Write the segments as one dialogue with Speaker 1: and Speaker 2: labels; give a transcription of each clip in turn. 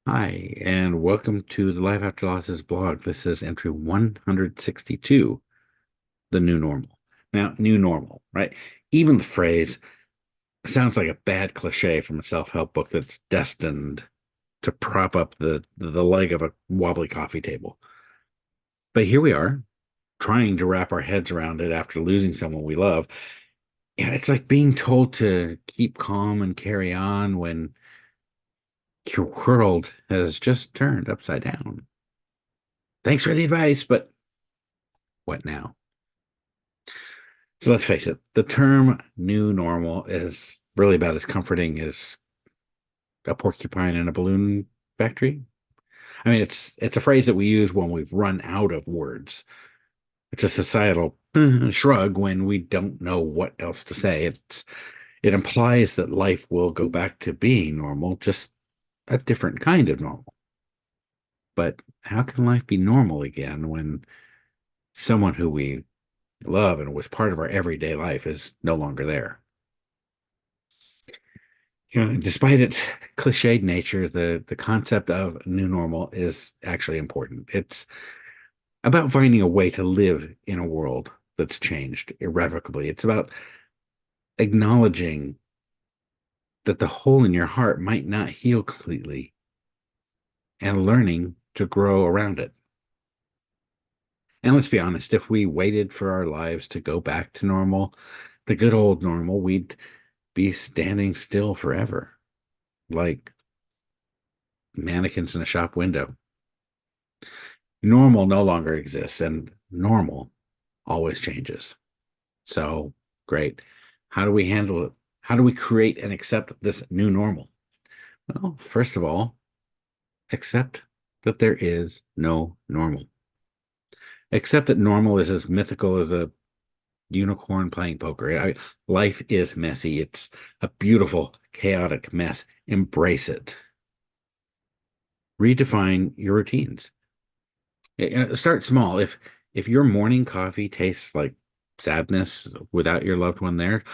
Speaker 1: Hi, and welcome to the Life After Losses blog. This is entry 162, the new normal. Now, new normal, right? Even the phrase sounds like a bad cliche from a self-help book that's destined to prop up the leg of a wobbly coffee table. But here we are, trying to wrap our heads around it after losing someone we love. Yeah, it's like being told to keep calm and carry on when your world has just turned upside down. Thanks for the advice, but what now? So let's face it, the term new normal is really about as comforting as a porcupine in a balloon factory. I mean, it's a phrase that we use when we've run out of words. It's a societal shrug when we don't know what else to say. It implies that life will go back to being normal, just a different kind of normal. But how can life be normal again when someone who we love and was part of our everyday life is no longer there? Despite its cliched nature, the concept of new normal is actually important. It's about finding a way to live in a world that's changed irrevocably. It's about acknowledging that the hole in your heart might not heal completely and learning to grow around it. And let's be honest, if we waited for our lives to go back to normal, the good old normal, we'd be standing still forever, like mannequins in a shop window. Normal no longer exists, and normal always changes. So, great. How do we handle it? How do we create and accept this new normal? Well, first of all, accept that there is no normal. Accept that normal is as mythical as a unicorn playing poker. Life is messy. It's a beautiful, chaotic mess. Embrace it. Redefine your routines. Start small. If your morning coffee tastes like sadness without your loved one there,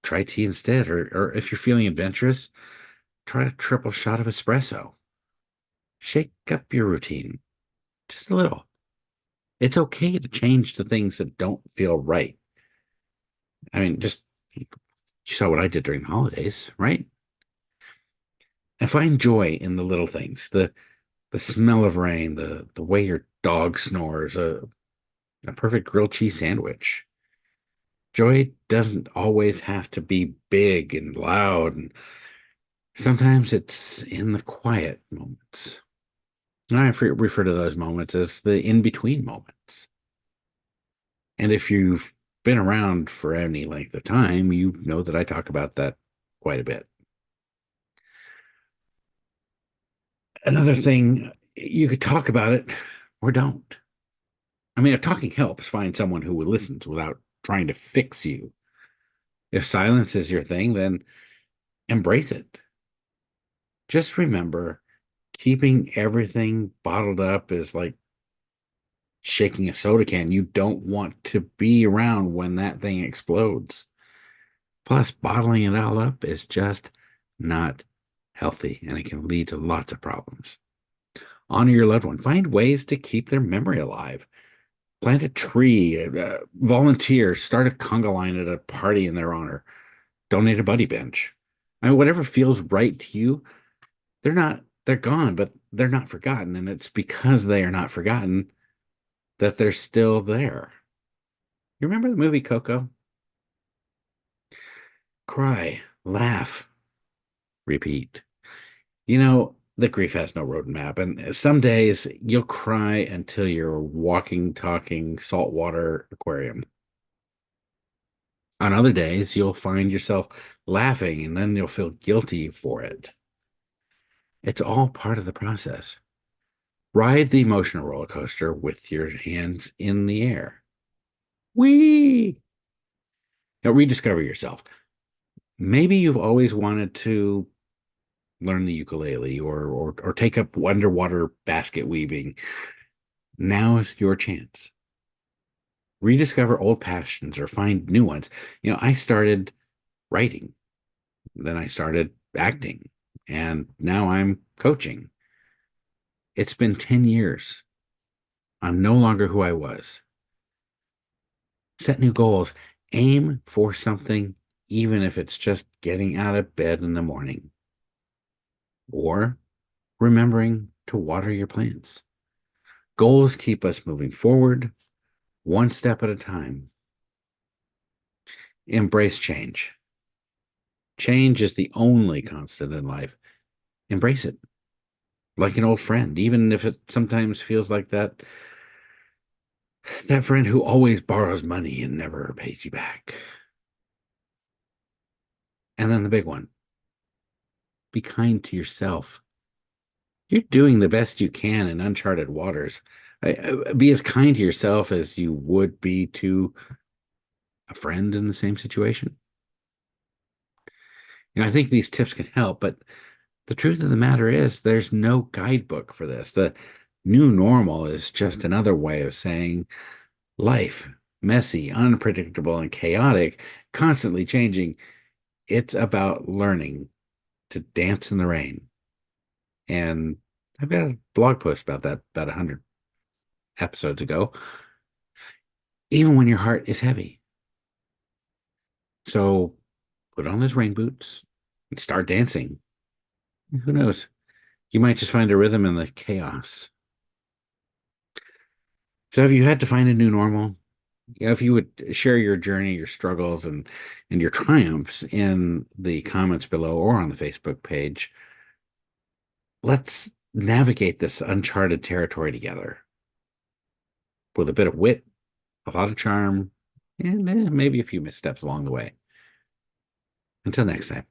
Speaker 1: try tea instead. Or if you're feeling adventurous, try a triple shot of espresso. Shake up your routine just a little. It's okay to change the things that don't feel right. I mean, just you saw what I did during the holidays, right? And find joy in the little things, the smell of rain, the way your dog snores, a perfect grilled cheese sandwich. Joy doesn't always have to be big and loud, and sometimes it's in the quiet moments. And I refer to those moments as the in between moments. And if you've been around for any length of time, you know that I talk about that quite a bit. Another thing, you could talk about it or don't. I mean, if talking helps, find someone who listens without trying to fix you. If silence is your thing, then embrace it. Just remember, keeping everything bottled up is like shaking a soda can. You don't want to be around when that thing explodes. Plus, bottling it all up is just not healthy and it can lead to lots of problems. Honor your loved one. Find ways to keep their memory alive. Plant a tree, volunteer, start a conga line at a party in their honor, donate a buddy bench. I mean, whatever feels right to you, they're gone, but they're not forgotten. And it's because they are not forgotten that they're still there. You remember the movie Coco? Cry, laugh, repeat. The grief has no roadmap, and some days you'll cry until you're a walking, talking saltwater aquarium. On other days, you'll find yourself laughing, and then you'll feel guilty for it. It's all part of the process. Ride the emotional roller coaster with your hands in the air. Whee! Now rediscover yourself. Maybe you've always wanted to learn the ukulele or take up underwater basket weaving. Now is your chance. Rediscover old passions or find new ones. I started writing, then I started acting, and now I'm coaching. It's been 10 years. I'm no longer who I was. Set new goals. Aim for something, even if it's just getting out of bed in the morning or remembering to water your plants. Goals keep us moving forward, one step at a time. Embrace change. Change is the only constant in life. Embrace it like an old friend, even if it sometimes feels like that friend who always borrows money and never pays you back. And then the big one, be kind to yourself. You're doing the best you can in uncharted waters. Be as kind to yourself as you would be to a friend in the same situation. I think these tips can help, but the truth of the matter is there's no guidebook for this. The new normal is just another way of saying life, messy, unpredictable, and chaotic, constantly changing. It's about learning to dance in the rain. And I've got a blog post about that about 100 episodes ago, even when your heart is heavy. So put on those rain boots and start dancing. Who knows? You might just find a rhythm in the chaos. So have you had to find a new normal? If you would share your journey, your struggles, and your triumphs in the comments below or on the Facebook page, let's navigate this uncharted territory together with a bit of wit, a lot of charm, and maybe a few missteps along the way. Until next time.